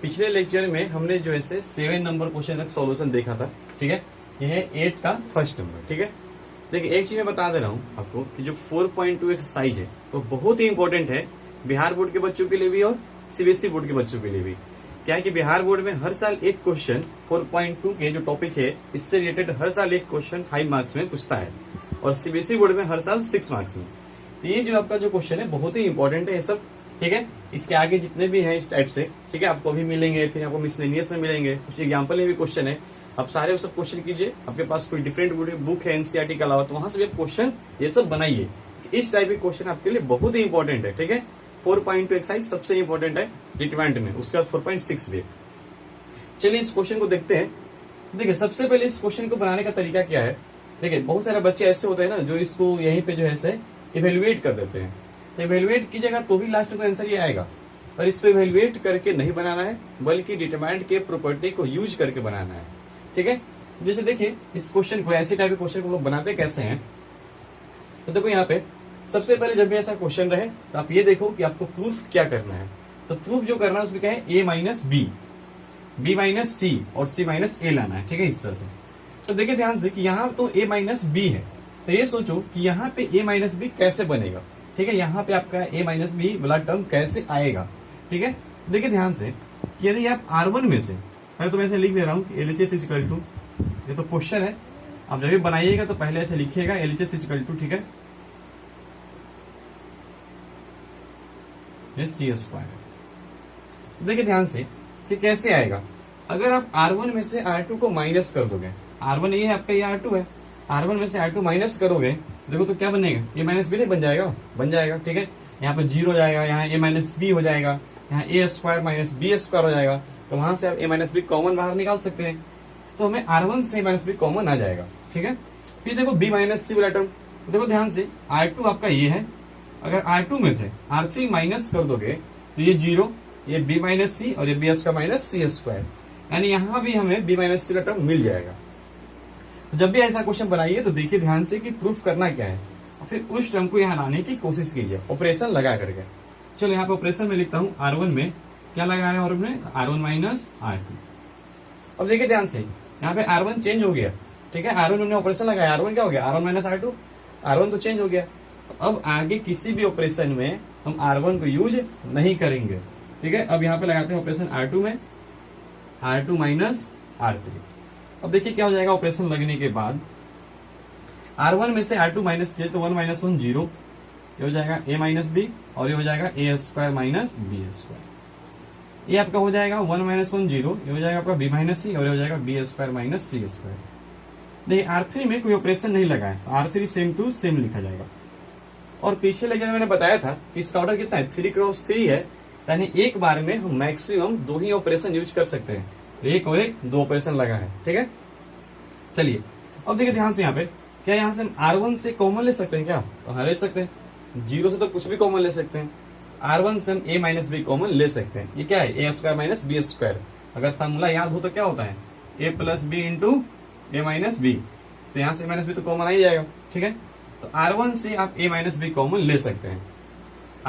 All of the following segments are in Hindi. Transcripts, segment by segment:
पिछले लेक्चर में हमने जो है 7 नंबर क्वेश्चन तक सॉल्यूशन देखा था। ठीक है, यह है 8 का फर्स्ट नंबर। ठीक है, देखिए एक चीज मैं बता दे रहा हूँ आपको कि जो 4.2 एक्सरसाइज है वो बहुत ही इंपॉर्टेंट है बिहार बोर्ड के बच्चों के लिए भी और सीबीएसई बोर्ड के बच्चों के लिए भी। क्या है कि बिहार बोर्ड में हर साल एक क्वेश्चन 4.2 के जो टॉपिक है इससे रिलेटेड हर साल एक क्वेश्चन 5 मार्क्स में पूछता है और सीबीएसई बोर्ड में हर साल 6 मार्क्स में। तो ये जो आपका जो क्वेश्चन है बहुत ही इंपॉर्टेंट है ये सब। ठीक है, इसके आगे जितने भी हैं इस टाइप से, ठीक है, आपको अभी मिलेंगे, फिर आपको मिसलेनियस में मिलेंगे, कुछ एग्जाम्पल में भी क्वेश्चन है। आप सारे सब क्वेश्चन कीजिए, आपके पास कोई डिफरेंट बुक है एनसीईआरटी के अलावा तो वहां से भी क्वेश्चन ये सब बनाइए। इस टाइप के क्वेश्चन आपके लिए बहुत ही इंपॉर्टेंट है। ठीक है, 4.2 एक्सरसाइज सबसे इंपॉर्टेंट है रिटमेंट में, उसके बाद 4.6 भी। चलिए इस क्वेश्चन को देखते हैं। देखिए सबसे पहले इस क्वेश्चन को बनाने का तरीका क्या है। देखिए बहुत सारे बच्चे ऐसे होते हैं ना जो इसको यहीं पे जो है इवेल्युएट कर देते हैं। तो इवेल्युएट कीजिएगा तो भी लास्ट में आंसर ये आएगा, पर इसको इवेल्युएट करके नहीं बनाना है बल्कि डिटरमाइंड के प्रॉपर्टी को यूज करके बनाना है। ठीक है, जैसे देखिए इस क्वेश्चन को, ऐसे टाइप के क्वेश्चन को लोग बनाते कैसे हैं। तो देखो यहाँ पे सबसे पहले जब भी ऐसा क्वेश्चन रहे तो आप ये देखो कि आपको प्रूफ क्या करना है। तो प्रूफ जो करना है उसमें क्या है, A minus B, B minus C और सी माइनस ए लाना है। ठीक है, इस तरह से। तो देखिए ध्यान से कि यहाँ तो ए माइनस बी है, तो ये सोचो कि यहाँ पे ए माइनस बी कैसे बनेगा। ठीक है, यहाँ पे आपका ए माइनस बी वाला टर्म कैसे आएगा। ठीक है, देखिए ध्यान से कि यदि आप R1 में से, पहले तो मैं ऐसे लिख ले रहा हूँ LHS इक्वल टू, ये तो क्वेश्चन है, आप जब भी बनाइएगा तो पहले ऐसे लिखिएगा LHS इक्वल टू, ठीक है, ये सी स्क्वायर। देखिए ध्यान से कि कैसे आएगा। अगर आप R1 में से R2 को माइनस कर दोगे, R1 ये है आपका, ये R2 है, R1 में से R2 माइनस करोगे देखो तो क्या बनेगा, ए माइनस बी नहीं बन जाएगा, बन जाएगा। ठीक है, यहाँ पे 0 हो जाएगा, यहाँ ए माइनस बी हो जाएगा, यहाँ ए स्क्वायर माइनस बी स्क्वायर हो जाएगा। तो वहां से आप ए माइनस बी कॉमन बाहर निकाल सकते हैं, तो हमें R1 से ए माइनस बी कॉमन आ जाएगा। ठीक है, फिर देखो बी माइनस सी वाला टर्म, देखो ध्यान से R2 आपका ये है, अगर R2 में से R3 माइनस कर दोगे तो ये 0, ये बी माइनस सी और ये बी स्क्वायर माइनस सी स्क्वायर, यानी यहाँ भी हमें बी माइनस सी का टर्म मिल जाएगा। तो जब भी ऐसा क्वेश्चन बनाइए तो देखिए ध्यान से कि प्रूफ करना क्या है और फिर उस टर्म को यहाँ लाने की कोशिश कीजिए ऑपरेशन लगा करके। चलो यहाँ पे ऑपरेशन में लिखता हूँ R1 में क्या लगा रहे हैं, और R1 माइनस R2। अब देखिए ध्यान से यहाँ पे R1 चेंज हो गया। ठीक है, R1 हमने ऑपरेशन लगाया, R1 क्या हो गया, R1 माइनस R2, R1 तो चेंज हो गया। तो अब आगे किसी भी ऑपरेशन में हम R1 को यूज नहीं करेंगे। ठीक है, अब यहाँ पे लगाते हैं ऑपरेशन R2 में, R2 माइनस R3। अब देखिए क्या हो जाएगा ऑपरेशन लगने के बाद, R1 में से R2 माइनस किए तो 1 माइनस 1 0, ये हो जाएगा a माइनस बी और ये हो जाएगा ए स्क्वायर माइनस बी स्क्वायर। ये आपका हो जाएगा 1 माइनस 1 0, ये हो जाएगा आपका बी माइनस सी और ये हो जाएगा बी स्क्वायर माइनस सी स्क्वायर। देखिए R3 में कोई ऑपरेशन नहीं लगा है, R3 सेम टू सेम लिखा जाएगा। और पीछे लेक्चर में मैंने बताया था कि इसका ऑर्डर कितना है, 3 क्रॉस 3 है, यानी एक बार में हम मैक्सिमम 2 ही ऑपरेशन यूज कर सकते हैं। एक और एक 2 ऑपरेशन लगा है। ठीक है, चलिए अब देखिए ध्यान से यहाँ पे क्या यहाँ से हम R1 से कॉमन ले सकते हैं क्या, तो हाँ ले सकते हैं, 0 से तो कुछ भी कॉमन ले सकते हैं। R1 से हम a माइनस बी कॉमन ले सकते हैं, ये क्या है A square minus B square. अगर फॉर्मूला याद हो तो क्या होता है, a plus B into A minus B, तो यहाँ से माइनस बी तो कॉमन आ ही जाएगा। ठीक है, तो R1 से आप a माइनस बी कॉमन ले सकते हैं।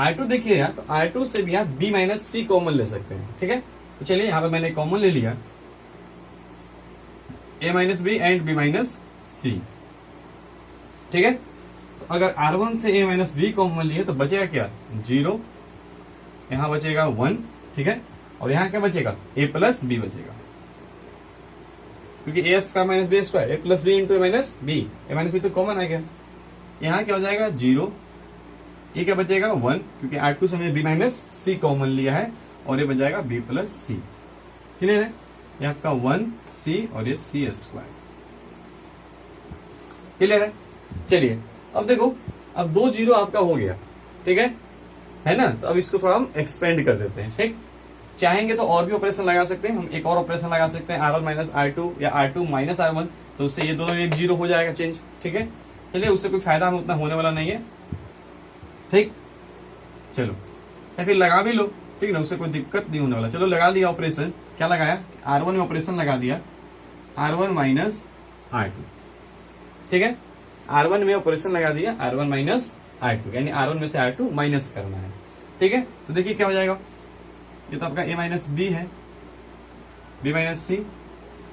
R2 देखिए यार, तो R2 से भी आप b माइनस सी कॉमन ले सकते हैं। ठीक है, तो चलिए यहाँ पे मैंने कॉमन ले लिया a minus B and b minus C. ठीक है, तो अगर R1 से a माइनस बी कॉमन लिए तो बचेगा क्या, 0, यहाँ बचेगा 1। ठीक है, और यहाँ क्या बचेगा, a प्लस बी बचेगा, क्योंकि a square minus B square, a plus B into A minus B, A minus B तो कॉमन आ गया। यहाँ क्या हो जाएगा 0, ये क्या बचेगा 1, क्योंकि R2 से हमने b माइनस सी कॉमन लिया है और ये बच जाएगा b प्लस सी। क्लियर है, ये आपका 1 सी और ये सी स्क्वायर। क्लियर है, चलिए अब देखो, अब 2 0 आपका हो गया। ठीक है ना, तो अब इसको थोड़ा हम एक्सपेंड कर देते हैं। ठीक, चाहेंगे तो और भी ऑपरेशन लगा सकते हैं, हम एक और ऑपरेशन लगा सकते हैं R1 माइनस R2 या R2 माइनस R1, तो उससे ये दोनों एक 0 हो जाएगा चेंज। ठीक है, चलिए उससे कोई फायदा हमें उतना होने वाला नहीं है। ठीक, चलो या फिर लगा भी लो, ठीक ना, उससे कोई दिक्कत नहीं होने वाला। चलो लगा दिया ऑपरेशन, क्या लगाया, R1 में ऑपरेशन लगा दिया, R1 माइनस R2। ठीक है, R1 में ऑपरेशन लगा दिया, R1 माइनस R2, यानी R1 में से R2 माइनस करना है। ठीक है, तो देखिए क्या हो जाएगा, ये तो आपका a माइनस बी है, बी माइनस सी,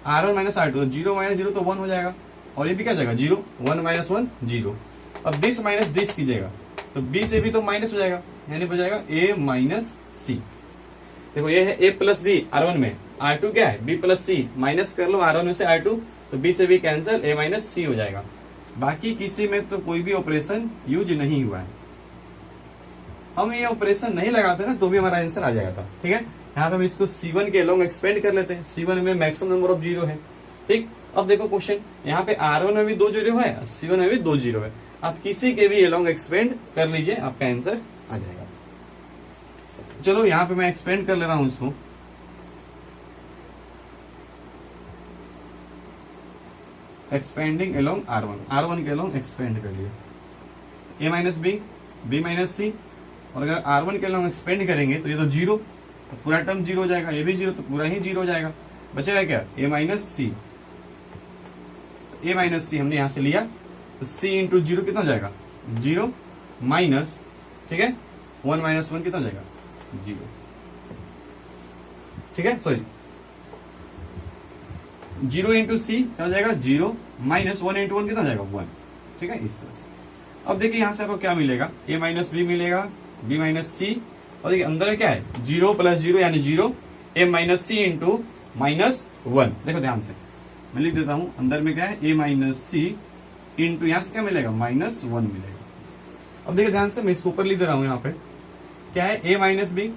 R1 minus R2, zero minus zero तो 1 हो जाएगा, और ये भी क्या जाएगा जीरो, 1 माइनस 1 जीरो। अब दिस माइनस दिस कीजिएगा तो बी से भी तो माइनस हो जाएगा, यानी हो जाएगा ए माइनस सी। देखो ये है ए प्लस बी R1 में, R2 क्या है बी प्लस सी, माइनस कर लो R1 में से R2 तो बी से बी कैंसिल, ए माइनस सी हो जाएगा। बाकी किसी में तो कोई भी ऑपरेशन यूज नहीं हुआ है, हम ये ऑपरेशन नहीं लगाते ना तो भी हमारा आंसर आ जाएगा था। ठीक है, यहाँ पे हम इसको C1 के अलोंग एक्सपेंड कर लेते हैं, C1 में मैक्सिमम नंबर ऑफ जीरो है। ठीक, अब देखो क्वेश्चन, यहाँ पे R1 में भी 2 जीरो है, C1 में भी 2 जीरो है, आप किसी के भी अलोंग एक्सपेंड कर लीजिए, आपका आंसर आ जाएगा। चलो यहाँ पे मैं एक्सपेंड कर ले रहा हूं इसको, एक्सपेंडिंग अलोंग R1 के अलोंग एक्सपेंड कर लिए, ए minus B, B minus C, और अगर R1 के अलोंग एक्सपेंड करेंगे तो ये तो जीरो, तो पूरा टर्म जीरो हो जाएगा, ये भी जीरो तो पूरा ही जीरो हो जाएगा, बचेगा क्या ए माइनस सी। ए माइनस सी हमने यहां से लिया तो सी इंटू जीरो कितना हो जाएगा जीरो, माइनस, ठीक है 1 माइनस 1 कितना हो जाएगा जीरो। ठीक है, सॉरी जीरो इंटू सी क्या हो जाएगा जीरो, माइनस 1 इंटू 1 कितना हो जाएगा 1। ठीक है, इस तरह से। अब देखिए यहां से आपको क्या मिलेगा, ए माइनस बी मिलेगा, बी माइनस सी, और देखिए अंदर क्या है जीरो प्लस जीरो यानी जीरो, ए माइनस सी इंटू माइनस 1। देखो ध्यान से मैं लिख देता हूं, अंदर में क्या है ए माइनस सी इंटू यहां से क्या मिलेगा माइनस 1 मिलेगा। अब देखिए ध्यान से मैं इसको ऊपर लिख दे रहा हूं, यहाँ पे क्या है A minus B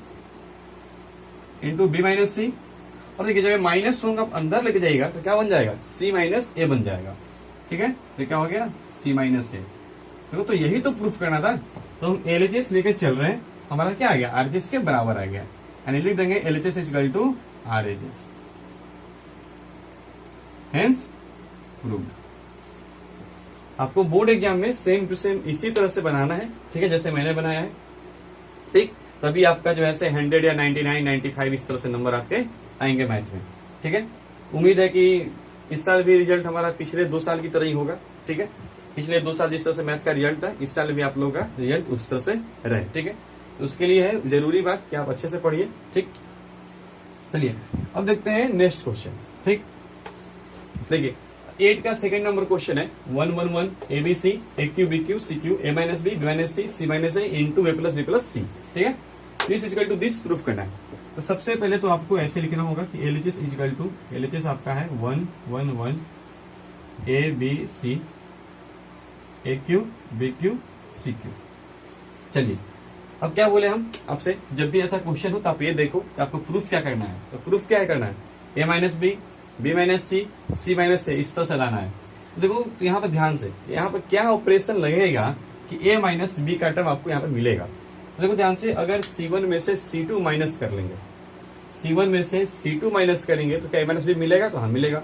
into B minus C, और देखिए जब माइनस 1 आप अंदर लेके जाएगा तो क्या बन जाएगा सी माइनस ए बन जाएगा। ठीक है, तो क्या हो गया सी माइनस ए। देखो तो यही तो प्रूफ करना था, तो हम एलएचएस लेके चल रहे हैं, हमारा क्या आ गया आरएचएस के बराबर आ गया, यानी लिख देंगे LHS is equal to RHS, hence proved. आपको बोर्ड एग्जाम में सेम टू सेम इसी तरह से बनाना है, ठीक है, जैसे मैंने बनाया है। ठीक, तभी आपका जो है 100 या 99, 95 इस तरह से नंबर आपके आएंगे मैथ में। ठीक है, उम्मीद है कि इस साल भी रिजल्ट हमारा पिछले 2 साल की तरह ही होगा। ठीक है, पिछले 2 साल जिस तरह से मैथ का रिजल्ट था, इस साल भी आप लोगों का रिजल्ट उस तरह से रहे। ठीक है, तो उसके लिए है जरूरी बात कि आप अच्छे से पढ़िए। ठीक, चलिए अब देखते हैं नेक्स्ट क्वेश्चन। ठीक, देखिए 8 का सेकंड नंबर क्वेश्चन है 1 1 1 ABC AQ BQ CQ A minus B minus C C minus A into A plus B plus C. ठीक है, this is equal to this proof करना है। तो सबसे पहले तो आपको ऐसे लिखना होगा कि LHS is equal to, LHS आपका है 1 1 1 ABC AQ BQ CQ। चलिए अब क्या बोले हम आपसे, जब भी ऐसा क्वेश्चन हो तो आप ये देखो कि आपको प्रूफ क्या करना है। तो प्रूफ क्या करना है, A minus B minus C minus ए, इस तरह से लाना है। देखो यहाँ पर ध्यान से, यहाँ पर क्या ऑपरेशन लगेगा कि ए माइनस बी का टर्म आपको यहाँ पर मिलेगा। देखो ध्यान से, अगर C1 में से C2 माइनस कर लेंगे, C1 में से C2 माइनस करेंगे तो क्या ए माइनस बी मिलेगा, तो हाँ मिलेगा।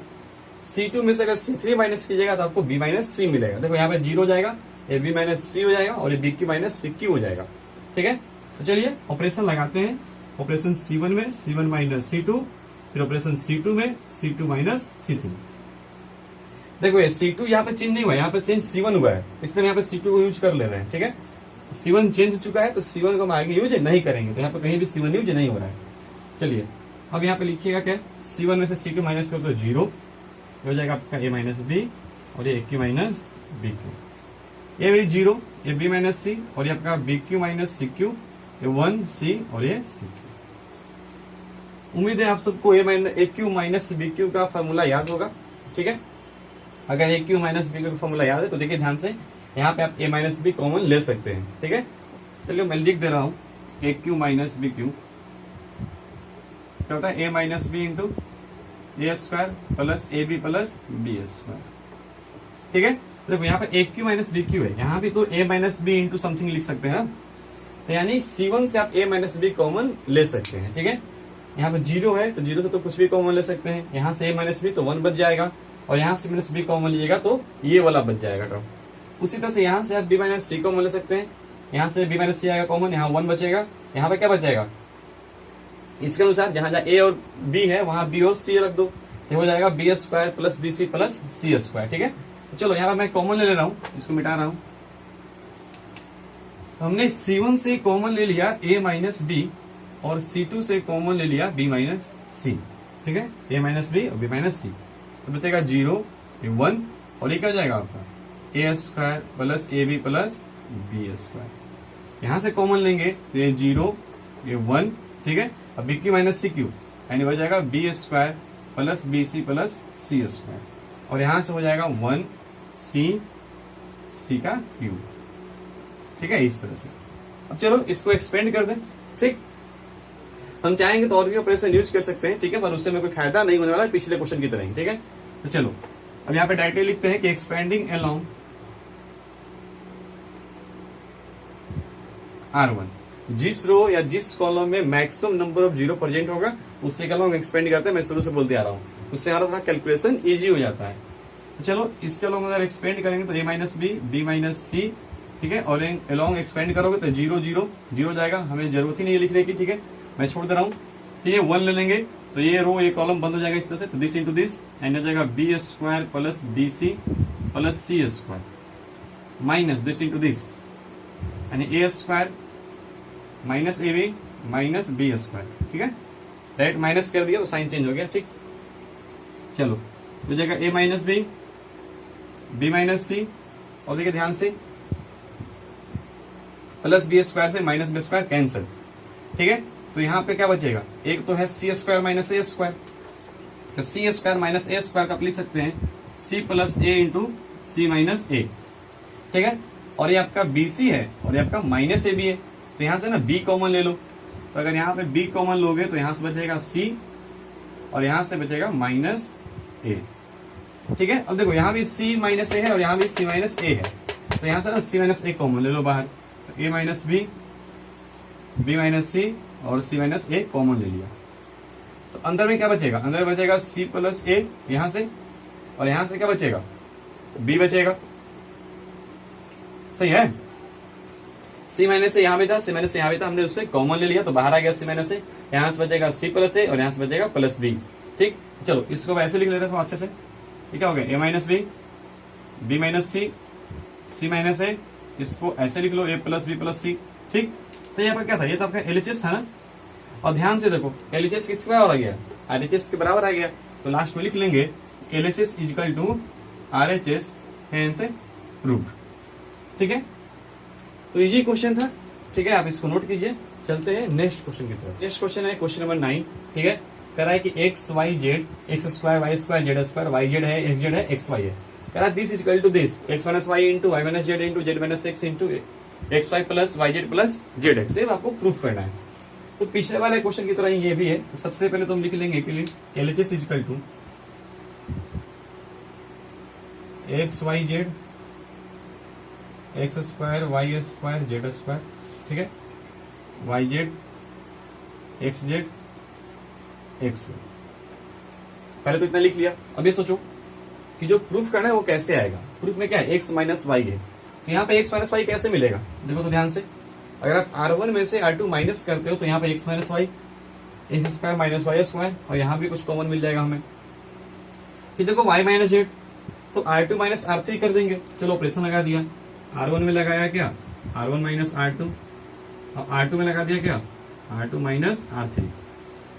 C2 में से अगर C3 माइनस कीजिएगा तो आपको B माइनस सी मिलेगा। देखो यहाँ पे जीरो हो जाएगा, ये B माइनस सी हो जाएगा और ये B की माइनस सी क्यू हो जाएगा। ठीक है, तो चलिए ऑपरेशन लगाते हैं। ऑपरेशन C1 में C1 माइनस C2, फिर ऑपरेशन C2 में C2 माइनस C3। देखो ये C2 यहाँ पे चेंज नहीं हुआ, यहाँ पे चेंज C1 हुआ है, इसलिए यहाँ पे C2 को यूज कर ले रहे हैं। ठीक है, C1 चेंज हो चुका है तो C1 को हम आगे यूज नहीं करेंगे, तो यहाँ पे कहीं भी C1 यूज नहीं हो रहा है। चलिए अब यहाँ पे लिखिएगा क्या, C1 में से C2 माइनस करो तो जीरो हो जाएगा आपका ए माइनस बी और ये AQ माइनस बी क्यू, ये भी जीरो, ये B माइनस सी और ये आपका BQ माइनस सी क्यू, ये 1 C और ये CQ। उम्मीद है आप सबको AQ माइनस BQ का फॉर्मूला याद होगा। ठीक है, अगर AQ माइनस BQ का फॉर्मूला याद है तो देखिए ध्यान से, यहाँ पे आप A माइनस बी कॉमन ले सकते हैं। ठीक है, चलिए मैं लिख दे रहा हूं AQ माइनस BQ क्या होता है, A minus B into A square plus AB plus B square. ठीक है, देखो यहाँ पे AQ माइनस BQ है, यहाँ भी तो A minus B into something लिख सकते हैं, तो यानी C1 से आप A माइनस बी कॉमन ले सकते हैं। ठीक है, यहाँ पे जीरो है तो जीरो से तो कुछ भी कॉमन ले सकते हैं, यहाँ से A माइनस बी तो 1 बच जाएगा, और यहाँ से माइनस बी कॉमन लीजिएगा तो ये वाला बच जाएगा टर्म। उसी तरह से यहाँ से आप B माइनस सी कॉमन ले सकते हैं, यहाँ से B माइनस सी आएगा कॉमन, यहाँ 1 बचेगा, यहाँ पे क्या बच जाएगा, इसके अनुसार जहां जहां A और B है वहां B और C रख दो, ये हो जाएगा B square plus B C plus C square. ठीक है, तो चलो यहाँ पे मैं कॉमन ले रहा हूँ, इसको मिटा रहा हूँ। तो हमने C1 से कॉमन ले लिया A माइनस बी और C2 से कॉमन ले लिया B माइनस सी। ठीक है, ए माइनस बी और बी माइनस सी, तो बचेगा 0, ये 1, और ये क्या हो जाएगा आपका A square plus A B plus B square. यहां से कॉमन लेंगे तो ये 0, ये 1, ठीक है, अब B Q minus C Q, यानी हो जाएगा B square plus B C plus C square, और यहां से हो जाएगा 1 सी का क्यूब, ठीक है, इस तरह से। अब चलो इसको एक्सपेंड कर दें, ठीक, हम चाहेंगे तो और भी ऑपरेशन यूज कर सकते हैं, ठीक है, पर उससे में कोई फायदा नहीं होने वाला है पिछले क्वेश्चन की तरह ही, ठीक है। तो चलो अब यहाँ पे डायरेक्टली लिखते हैं कि एक्सपेंडिंग अलोंग R1, जिस रो या जिस कॉलम में maximum number of zero present होगा उससे अलोंग एक्सपेंड करते हैं, मैं शुरू से बोलते आ रहा हूँ, उससे हमारा थोड़ा कैलकुलेशन इजी हो जाता है। तो चलो इसके अलोंग अगर एक्सपेंड करेंगे तो ए minus B, B minus C, ठीक है, और अलोंग एक्सपेंड करोगे तो 0 0 0 जाएगा, हमें जरूरत ही नहीं है लिखने की, ठीक है, मैं छोड़ दे रहा हूँ, ठीक है। 1 ले लेंगे तो ये रो ये कॉलम बंद हो जाएगा इस तरह से, तो दिस इंटू दिस एंड हो जाएगा B square plus B C plus C square minus this into this यानी A square minus A B minus B square, ठीक है, डायरेक्ट माइनस कर दिया तो साइन चेंज हो गया, ठीक। चलो हो जाएगा ए minus B, B minus C, और देखिए ध्यान से प्लस बी स्क्वायर से माइनस बी स्क्वायर कैंसिल, ठीक है, तो यहां पे क्या बचेगा, एक तो है सी स्क्वायर माइनस ए स्क्वायर, तो सी स्क्वायर माइनस ए स्क्वायर का आप लिख सकते हैं सी प्लस ए इंटू सी माइनस ए, ठीक है, और ये आपका बी सी है और ये आपका माइनस ए बी है, तो यहां से ना बी कॉमन ले लो, तो अगर यहाँ पे बी कॉमन लोगे तो यहां से बचेगा सी और यहां से बचेगा माइनस ए, ठीक है। अब देखो यहाँ भी सी माइनस ए है और यहाँ भी सी माइनस ए है, तो यहां से ना सी माइनस ए कॉमन ले लो बाहर, तो ए minus B, B minus C और सी माइनस ए कॉमन ले लिया, तो अंदर में क्या बचेगा, अंदर बचेगा सी प्लस ए यहां से, और यहां से क्या बचेगा, बी बचेगा, सही है। सी माइनस से यहां भी था, सी माइनस से यहां भी था, हमने उससे कॉमन ले लिया तो बाहर आ गया सी माइनस से, यहां से बचेगा सी प्लस ए और यहां से बचेगा प्लस बी, ठीक। चलो इसको वैसे लिख लेते हैं अच्छे से, ये क्या हो गया, ए माइनस बी, बी माइनस सी, सी माइनस ए, इसको ऐसे लिख लो ए प्लस बी प्लस सी, ठीक। तो यहाँ पर क्या था, ये तो आपका एलएचएस था ना, और ध्यान से देखो एलएचएस किसके बराबर आ गया, आरएचएस के बराबर आ गया, तो लास्ट में लिख लेंगे LHS equal to RHS, hence proved, ठीक है। तो इजी क्वेश्चन था, ठीक है, आप इसको नोट कीजिए। चलते हैं नेक्स्ट क्वेश्चन की तरफ। नेक्स्ट क्वेश्चन है क्वेश्चन नंबर 9, ठीक है, कह रहा है कि X Y Z, X square Y square Z square, Y Z है, एक्स जेड है, एक्स वाई है, कह रहा है this is equal to this X minus Y into Y minus Z into Z minus x into X Y plus Y Z plus Z X, आपको प्रूफ करना है। तो पिछले वाले क्वेश्चन की तरह ये भी है, तो सबसे पहले तो हम लिख लेंगे LHS is equal to X Y Z X square Y square Z square, ठीक है, Y Z X Z X, पहले तो इतना लिख लिया। अब ये सोचो कि जो प्रूफ करना है वो कैसे आएगा, प्रूफ में क्या है, एक्स माइनस वाई है, तो यहाँ पे एक्स माइनस वाई कैसे मिलेगा, देखो तो ध्यान से, अगर आप R1 में से R2 माइनस करते हो तो यहाँ पे X minus Y, X square minus Y square, और यहाँ भी कुछ कॉमन मिल जाएगा हमें। फिर देखो वाई माइनस जेड, तो R2 माइनस R3 कर देंगे, चलो ऑपरेशन लगा दिया, R1 में लगाया क्या R1 माइनस R2, और R2 में लगा दिया क्या R2 माइनस R3।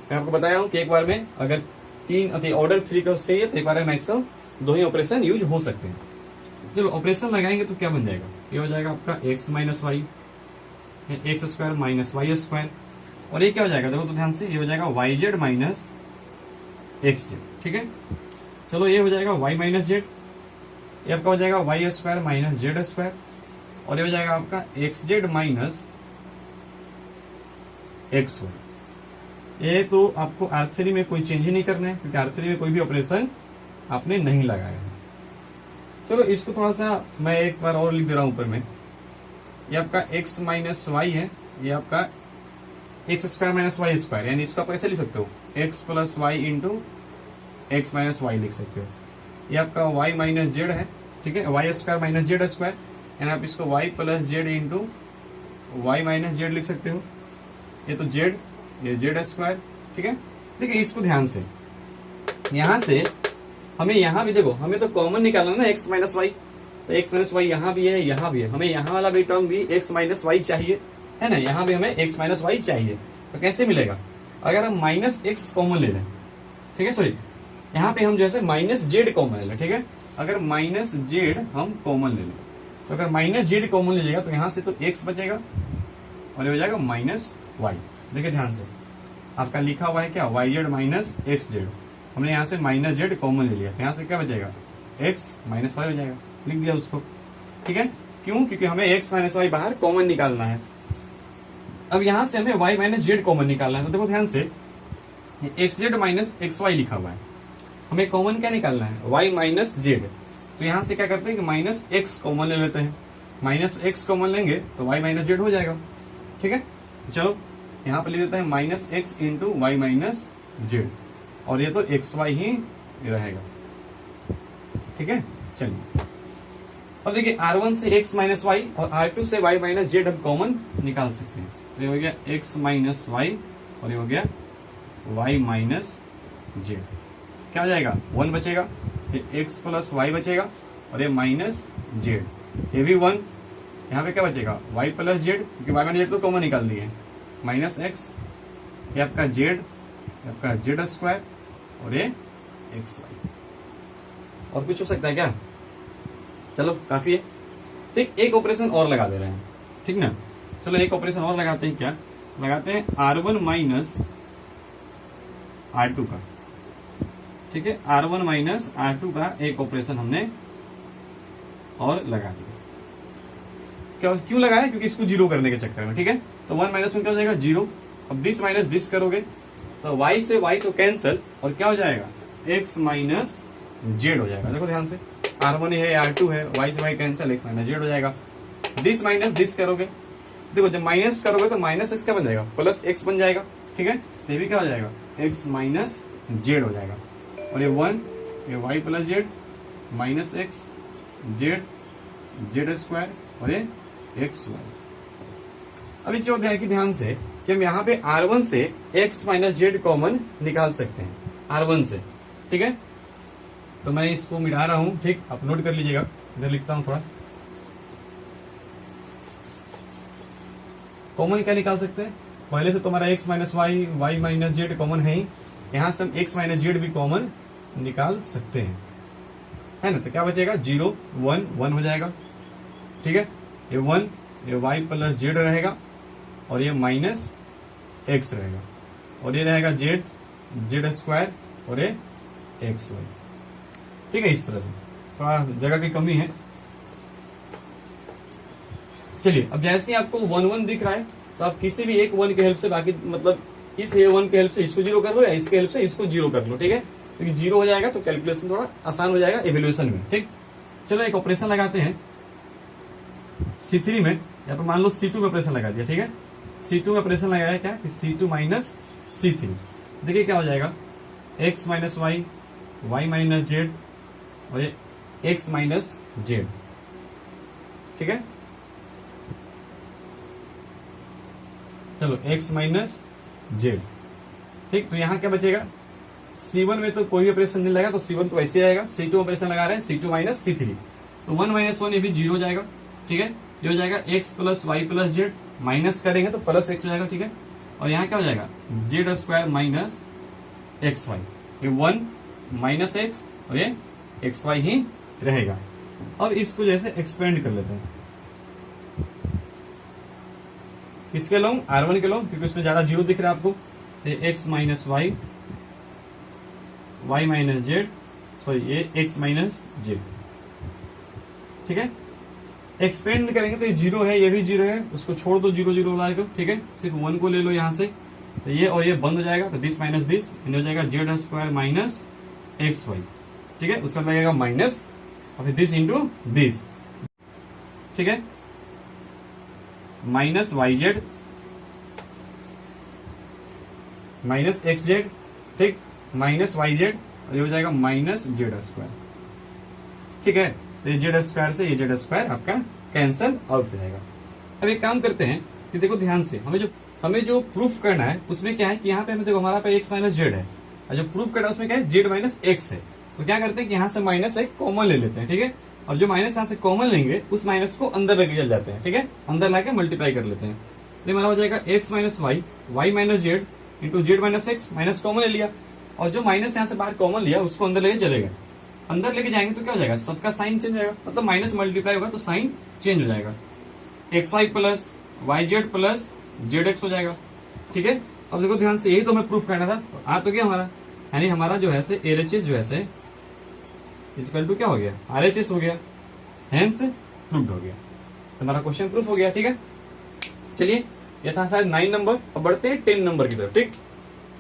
मैं आपको बताया हूँ कि एक बार में अगर तीन ऑर्डर 3 का चाहिए तो एक बार में मैक्सिमम 2 ही ऑपरेशन यूज हो सकते हैं। चलो ऑपरेशन लगाएंगे तो क्या बन जाएगा, ये हो जाएगा आपका X minus Y, X square minus Y square, और ये क्या हो जाएगा, देखो तो ध्यान से, ये हो जाएगा Y Z minus x Z, ठीक है। चलो ये हो जाएगा वाई माइनस जेड, ये आपका हो जाएगा Y square minus Z square, और ये हो जाएगा आपका X Z minus x Y. ये तो आपको R3 में कोई चेंज ही नहीं करना है क्योंकि R3 में कोई भी ऑपरेशन आपने नहीं लगाया है। चलो इसको थोड़ा सा मैं एक बार और लिख दे रहा हूं ऊपर में, ये आपका x माइनस वाई है, ये आपका X square minus Y square, यानी इसको आप ऐसे लिख सकते हो X plus Y into X minus Y लिख सकते हो। ये आपका वाई माइनस जेड है, ठीक है, Y square minus Z square, यानी आप इसको Y plus Z into Y minus Z लिख सकते हो। ये तो जेड, ये जेड स्क्वायर, ठीक है। देखिए इसको ध्यान से, यहां से हमें यहां भी देखो, हमें तो कॉमन निकालना ना एक्स माइनस वाई, तो एक्स माइनस वाई यहाँ भी है, यहाँ भी है, हमें यहाँ वाला भी टर्म भी एक्स माइनस वाई चाहिए, है ना, यहाँ भी हमें एक्स माइनस वाई चाहिए। तो कैसे मिलेगा, अगर हम माइनस एक्स कॉमन ले लें, ठीक है, सॉरी यहाँ पे हम जैसे माइनस जेड कॉमन ले लें, ठीक है। अगर माइनस जेड हम कॉमन ले लें, तो अगर माइनस जेड कॉमन लीजिएगा तो यहाँ से तो एक्स बचेगा और ये हो जाएगा माइनस वाई। देखिए ध्यान से, आपका लिखा हुआ है क्या, Y Z minus x Z. हमने यहाँ से माइनस जेड कॉमन ले लिया, यहाँ से क्या बचेगा, एक्स माइनस वाई हो जाएगा, लिख दिया उसको, ठीक है। क्यों, क्योंकि हमें एक्स माइनस वाई बाहर कॉमन निकालना है। अब यहाँ से हमें वाई माइनस जेड कॉमन निकालना है, तो देखो ध्यान से, X Z minus x Y लिखा हुआ है, हमें कॉमन क्या निकालना है, वाई माइनस जेड। तो यहाँ से क्या करते हैं कि माइनस एक्स कॉमन ले लेते हैं, माइनस एक्स कॉमन लेंगे तो वाई माइनस जेड हो जाएगा, ठीक है। तो चलो यहाँ पे लिख देते हैं minus x into Y minus z, और ये तो एक्स वाई ही रहेगा, ठीक है। चलिए अब देखिए R1 से x माइनस वाई और R2 से y माइनस जेड हम कॉमन निकाल सकते हैं। तो ये हो गया x माइनस वाई और ये हो गया y माइनस जेड। क्या हो जाएगा, 1 बचेगा, ये x प्लस वाई बचेगा और ये माइनस जेड, ये भी 1। यहाँ पे क्या बचेगा, y प्लस जेड, क्योंकि y माइनस जेड तो कॉमन निकाल दिए, माइनस एक्स, ये आपका जेड, आपका जेड स्क्वायर और ये एक्स वाई। और कुछ हो सकता है क्या, चलो काफी है, ठीक। एक ऑपरेशन और लगा दे रहे हैं, ठीक ना। चलो एक ऑपरेशन और लगाते हैं, क्या लगाते हैं, R1 माइनस R2 का, ठीक है। R1 माइनस R2 का एक ऑपरेशन हमने और लगा दिया। क्यों लगाया, क्योंकि इसको जीरो करने के चक्कर में, ठीक है। तो 1 माइनस 1 क्या हो जाएगा, जीरो। अब दिस माइनस दिस करोगे तो y से y तो कैंसल, और क्या हो जाएगा, x माइनस जेड हो जाएगा। देखो ध्यान से, R1 है R2 है, y से y cancel, x minus Z हो जाएगा। दिस माइनस दिस करोगे, देखो जब माइनस करोगे तो माइनस एक्स क्या बन जाएगा, प्लस एक्स बन जाएगा, ठीक है। तो ये भी क्या हो जाएगा, x माइनस जेड हो जाएगा, और ये 1, ये y plus z minus x Z Z square और ये एक्स वाई। अभी जो है कि ध्यान से कि हम यहाँ पे R1 से x माइनस जेड कॉमन निकाल सकते हैं, R1 से, ठीक है। तो मैं इसको मिटा रहा हूं, ठीक, आप नोट कर लीजिएगा, इधर लिखता हूं थोड़ा। कॉमन क्या निकाल सकते हैं, पहले से तुम्हारा x minus y, y minus z common है ही, यहां से हम x माइनस जेड भी कॉमन निकाल सकते हैं, है ना। तो क्या बचेगा, 0 1 1 हो जाएगा, ठीक है। ये 1, ये y प्लस जेड रहेगा और ये माइनस एक्स रहेगा, और ये रहेगा जेड जेड स्क्वायर और ये एक्स वाई, ठीक है। इस तरह से थोड़ा जगह की कमी है। चलिए अब जैसे ही आपको 1 1 दिख रहा है तो आप किसी भी एक 1 के हेल्प से, बाकी मतलब इस A1 के हेल्प से इसको जीरो कर लो या इसके हेल्प से इसको जीरो कर लो, ठीक है। क्योंकि जीरो हो जाएगा तो कैलकुलेशन थोड़ा आसान हो जाएगा इवेल्युएशन में, ठीक। चलो एक ऑपरेशन लगाते हैं C3 में, यहाँ पर मान लो C2 में ऑपरेशन लगा दिया, ठीक है। C2 में ऑपरेशन लगाया क्या कि C2 माइनस C3, देखिए क्या हो जाएगा, x minus y, y minus z और ये x माइनस जेड, ठीक है। चलो x माइनस जेड, ठीक। तो यहां क्या बचेगा, C1 में तो कोई ऑपरेशन नहीं लगा तो C1 तो ऐसे आएगा, C2 ऑपरेशन लगा रहे हैं C2 माइनस C3, तो 1 माइनस 1 ये भी जीरो हो जाएगा, ठीक है। ये हो जाएगा x plus y plus z, minus करेंगे तो प्लस एक्स हो जाएगा, ठीक है। और यहाँ क्या हो जाएगा, z square minus x Y, ये 1 माइनस एक्स और ये एक्स वाई ही रहेगा। अब इसको जैसे एक्सपेंड कर लेते हैं, किसके लो, R1 के लो, क्योंकि उसमें ज्यादा जीरो दिख रहा है आपको। X minus y, y minus z, sorry ये एक्स माइनस जेड, ठीक है। एक्सपेंड करेंगे तो ये जीरो है, ये भी जीरो है, उसको छोड़ दो, जीरो जीरो वाला को, ठीक है। सिर्फ 1 को ले लो यहाँ से, तो ये और ये बंद हो जाएगा, तो दिस माइनस दिस हो जाएगा z square minus x y, ठीक है। उसका लगेगा माइनस और फिर दिस इंटू दिस, ठीक है, minus y Z minus x Z, ठीक, माइनस वाई जेड और ये हो जाएगा माइनस जेड स्क्वायर, ठीक है। तो ये जेड स्क्वायर से ये जेड स्क्वायर आपका कैंसल आउट हो जाएगा। अब एक काम करते हैं कि देखो ध्यान से, हमें जो प्रूफ करना है उसमें क्या है कि यहाँ पे हमें देखो हमारा पे एक्स माइनस जेड है, और जो प्रूफ करना है उसमें क्या है, जेड माइनस एक्स है। तो क्या करते हैं कि यहाँ से माइनस एक कॉमन ले लेते हैं, ठीक है। और जो माइनस यहाँ से कॉमन लेंगे उस माइनस को अंदर लेके चल जाते हैं, ठीक है, अंदर लाके मल्टीप्लाई कर लेते हैं। तो हमारा हो जाएगा x minus y, y minus Z into Z minus x, minus common ले लिया, और जो माइनस यहाँ से बाहर कॉमन लिया उसको अंदर लेके चले गए, अंदर लेके जाएंगे तो क्या हो जाएगा, सबका साइन चेंज हो जाएगा, मतलब माइनस मल्टीप्लाई होगा तो साइन चेंज हो जाएगा, x Y plus Y Z plus Z x हो जाएगा। ठीक है, अब देखो ध्यान से, यही तो हमें प्रूफ करना था, तो आ तो गया हमारा, यानी हमारा जो है से एलएचएस जो है इक्वल टू क्या हो गया, आरएचएस हो गया, हेंस प्रूफ हो गया, तो हमारा क्वेश्चन प्रूफ हो गया। ठीक है, चलिए ये था शायद 9 नंबर। अब बढ़ते हैं 10 नंबर की तरफ। ठीक,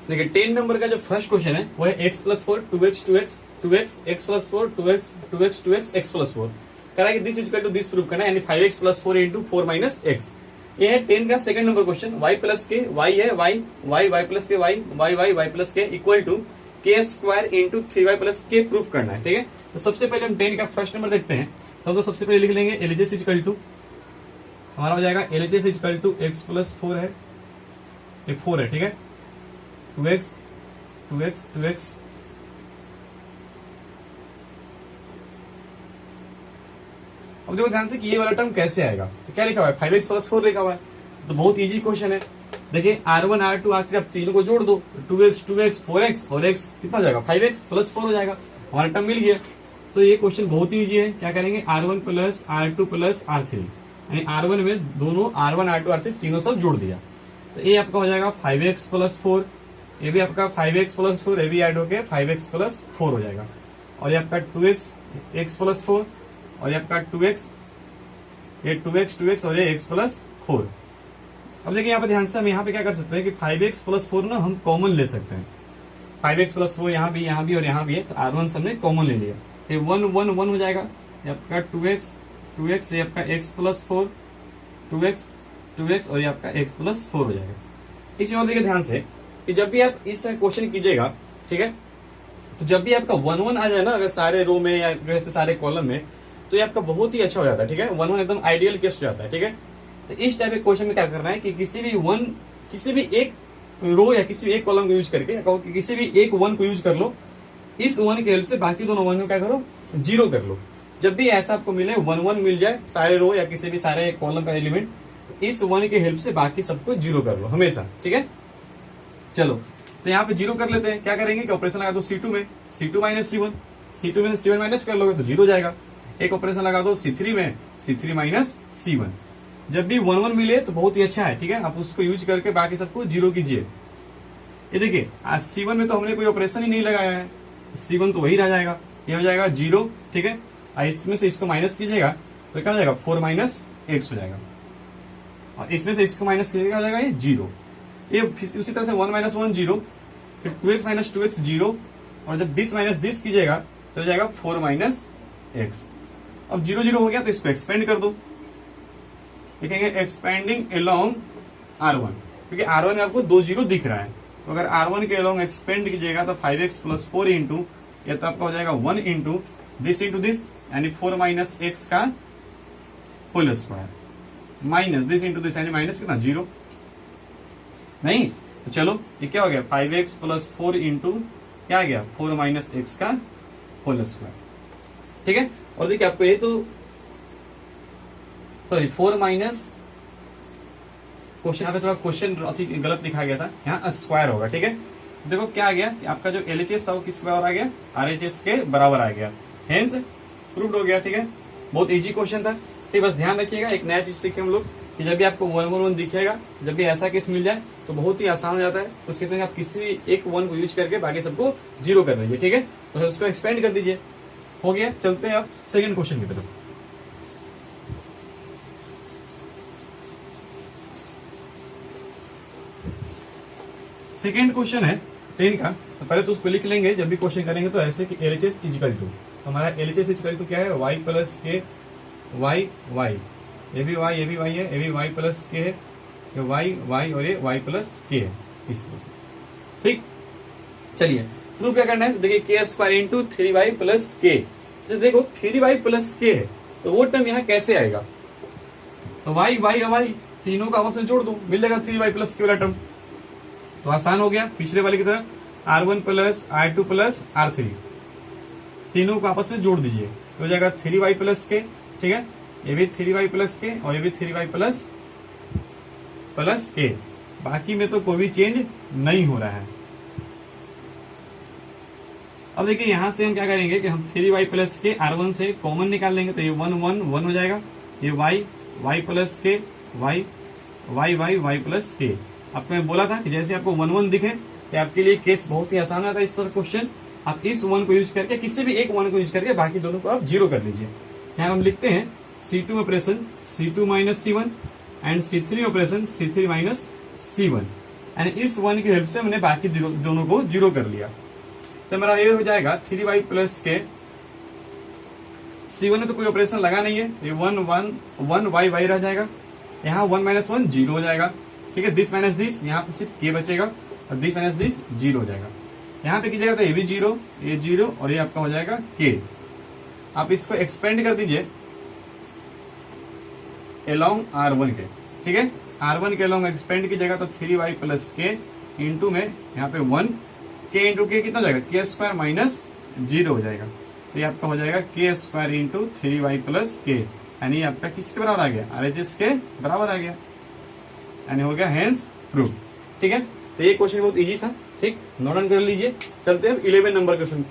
देखिए 10 नंबर का जो फर्स्ट क्वेश्चन है वो है x plus 4 2x 2x 2x x plus 4 2x 2x 2x x plus 4 करा कि this equal to this proof करना है, यानी 5x plus 4 into 4 minus x। ये है 10 का second number question, y plus के y है y y y प्लस के y y y y plus के इक्वल टू के स्क्वायर इंटू 3y प्लस के प्रूफ करना है। ठीक है, तो सबसे पहले हम 10 का फर्स्ट नंबर देखते हैं, तो सबसे पहले लिख लेंगे एलएचएस इक्वल टू, हमारा हो जाएगा LHS equal to x plus 4 है, ये 4 है। ठीक है, 2x 2x 2x अब देखो ध्यान से कि ये वाला टर्म कैसे आएगा, तो क्या लिखा हुआ है 5x प्लस 4 लिखा हुआ है, तो बहुत इजी क्वेश्चन है। देखिए R1 R2 R3 आप तीनों को जोड़ दो, 2x 2x 4x और x कितना हो जाएगा 5x प्लस 4 हो जाएगा, हमारा टर्म मिल गया। तो ये क्वेश्चन बहुत ही इजी है, क्या करेंगे R1 plus R2 plus R3, यानी R1 में दोनों R1 R2 R3 तीनों सब जोड़ दिया, तो ये आपका हो जाएगा 5x प्लस 4, ये भी आपका 5x प्लस 4, ये भी ऐड होके 5x प्लस 4 हो जाएगा, और ये आपका 2x x प्लस 4, और ये आपका 2x, ये 2x 2x और ये x प्लस 4। अब देखिए यहाँ पे ध्यान से हम यहाँ पे क्या कर सकते हैं कि 5x प्लस 4 ना हम कॉमन ले सकते हैं, 5x प्लस 4 यहाँ भी और यहाँ भी है, तो R1 हमने कॉमन ले लिया, ये 1 1 1 हो जाएगा, ये आपका 2x 2x, ये आपका x प्लस 4 2x 2x और ये आपका x प्लस 4 हो जाएगा। इसी और देखिए ध्यान से कि जब भी आप इस क्वेश्चन कीजिएगा, ठीक है, तो जब भी आपका 1 1 आ जाए ना, अगर सारे रो में या वैसे सारे कॉलम में, तो ये आपका बहुत ही अच्छा हो जाता है। ठीक है, 1 1 एकदम आइडियल केस हो जाता है। ठीक है, तो इस टाइप के क्वेश्चन में क्या करना है कि किसी भी एक रो या किसी भी एक कॉलम को यूज करके, कहो कि किसी भी एक 1 को यूज कर लो, इस 1 की हेल्प से बाकी दोनों 1 को क्या करो, 0 कर लो। जब भी ऐसा आपको मिले 1 1 मिल जाए सारे रो या किसी भी सारे कॉलम का एलिमेंट, इस 1 की हेल्प से बाकी सबको 0 कर लो हमेशा। ठीक है, चलो तो यहाँ पे 0 कर लेते हैं। क्या करेंगे कि ऑपरेशन लगा दो C2 में, C2 माइनस C1, C2 में C1 माइनस कर लोगे तो 0 हो जाएगा। एक ऑपरेशन लगा दो C3 में, C3 माइनस C1। जब भी 1 1 मिले तो बहुत ही अच्छा है। ठीक है, आप उसको यूज करके बाकी सबको 0 कीजिए। ये देखिए आज C1 में तो हमने कोई ऑपरेशन ही नहीं लगाया है, C1 तो वही रह जाएगा, ये हो जाएगा 0। ठीक है, इसमें से इसको माइनस कीजिएगा तो क्या हो जाएगा 4 माइनस x हो जाएगा, और इसमें से इसको माइनस कीजिएगा हो जाएगा ये 0। ये उसी तरह से 1 माइनस 1 0, फिर 2x माइनस 2x 0, और जब दिस माइनस दिस कीजिएगा तो हो जाएगा 4 माइनस x। अब 0 0 हो गया तो इसको एक्सपेंड कर दो, लिखेंगे एक्सपेंडिंग अलोंग R1, क्योंकि R1 में आपको 2 0 दिख रहा है, तो अगर R1 के अलोंग एक्सपेंड कीजिएगा तो 5x प्लस 4 इंटू, या तो आपका हो जाएगा 1 इंटू दिस, यानी 4 माइनस x का whole square, minus this into this, यानी माइनस कितना 0 नहीं। तो चलो ये क्या हो गया 5x प्लस 4 इंटू क्या आ गया 4 माइनस x का होल स्क्वायर। ठीक है, और देखिए आपको ये तो सॉरी 4 माइनस, क्वेश्चन यहाँ पे थोड़ा क्वेश्चन गलत लिखा गया था, यहाँ स्क्वायर होगा। ठीक है, देखो क्या आ गया कि आपका जो एलएचएस था वो किस बराबर आ गया, आरएचएस के बराबर आ गया, हेंस प्रूव्ड हो गया। ठीक है, बहुत इजी क्वेश्चन था। ठीक, बस ध्यान रखिएगा एक नया चीज सीखे हम लोग कि जब भी आपको 1 1 1 दिखेगा, जब भी ऐसा केस मिल जाए तो बहुत ही आसान हो जाता है। उस केस में आप किसी भी एक 1 को यूज करके बाकी सबको 0 कर लीजिए। ठीक है, तो उसको एक्सपेंड कर दीजिए, हो गया। चलते हैं अब सेकंड क्वेश्चन की तरफ। सेकेंड क्वेश्चन है 10 का, तो पहले तो उसको लिख लेंगे जब भी क्वेश्चन करेंगे तो ऐसे कि एलएचएस इक्वल टू, हमारा एलएचएस इक्वल टू क्या है, y प्लस के वाई वाई, ये भी y है, ये भी y प्लस के है, ये y और ये y प्लस के है, इस तरह से। ठीक, चलिए प्रूफ क्या करना है, देखिए के स्क्वायर इंटू 3y प्लस के, तो देखो 3y प्लस के है तो वो टर्म यहाँ कैसे आएगा, तो y तीनों का आपस में जोड़ दो, मिल जाएगा 3y प्लस के वाला टर्म। तो आसान हो गया, पिछले वाले की तरह R1 plus R2 plus R3 तीनों को आपस में जोड़ दीजिए तो हो जाएगा 3y प्लस के। ठीक है, ये भी 3y प्लस के और ये भी 3y प्लस के, बाकी में तो कोई भी चेंज नहीं हो रहा है। अब देखिए यहाँ से हम क्या करेंगे कि हम 3y प्लस के R1 से कॉमन निकाल लेंगे, तो ये 1 1 1 हो जाएगा, ये y प्लस के y प्लस के। आपको मैं बोला था कि जैसे आपको 1 1 दिखे कि आपके लिए केस बहुत ही आसान आता है इस तरह क्वेश्चन। आप इस 1 को यूज करके, किसी भी एक 1 को यूज करके बाकी दोनों को आप 0 कर लीजिए। यहाँ हम लिखते हैं C2 operation C2 minus C1 and C3 operation C3 minus C1, and इस 1 की हेल्प से हमने बाकी दोनों को 0 कर लिया। तो मेरा ये हो जाएगा 3y प्लस के C1 में तो कोई ऑपरेशन लगा नहीं है, ये 1 y रह जाएगा, यहाँ 1 माइनस 1 0 हो जाएगा, ठीक है। दिस माइनस दिस, यहाँ पे सिर्फ k बचेगा, और दिस माइनस दिस 0 हो जाएगा। यहाँ पे कीजिएगा तो ये भी 0, ये 0, और ये आपका हो जाएगा k। आप इसको एक्सपेंड कर दीजिए अलोंग R1 के, ठीक है। R1 के अलोंग एक्सपेंड कीजिएगा तो 3y प्लस के इंटू में यहाँ पे 1 k इंटू के कितना हो जाएगा, k स्क्वायर माइनस 0 हो जाएगा। तो ये आपका हो जाएगा k square into 3y plus के, यानी आपका किसके बराबर आ गया, RHS के बराबर आ गया, यानी हो गया हेंस प्रूफ, ठीक है। तो ये क्वेश्चन बहुत इजी था, ठीक, नोट डाउन कर लीजिए। चलते हैं 11 नंबर क्वेश्चन।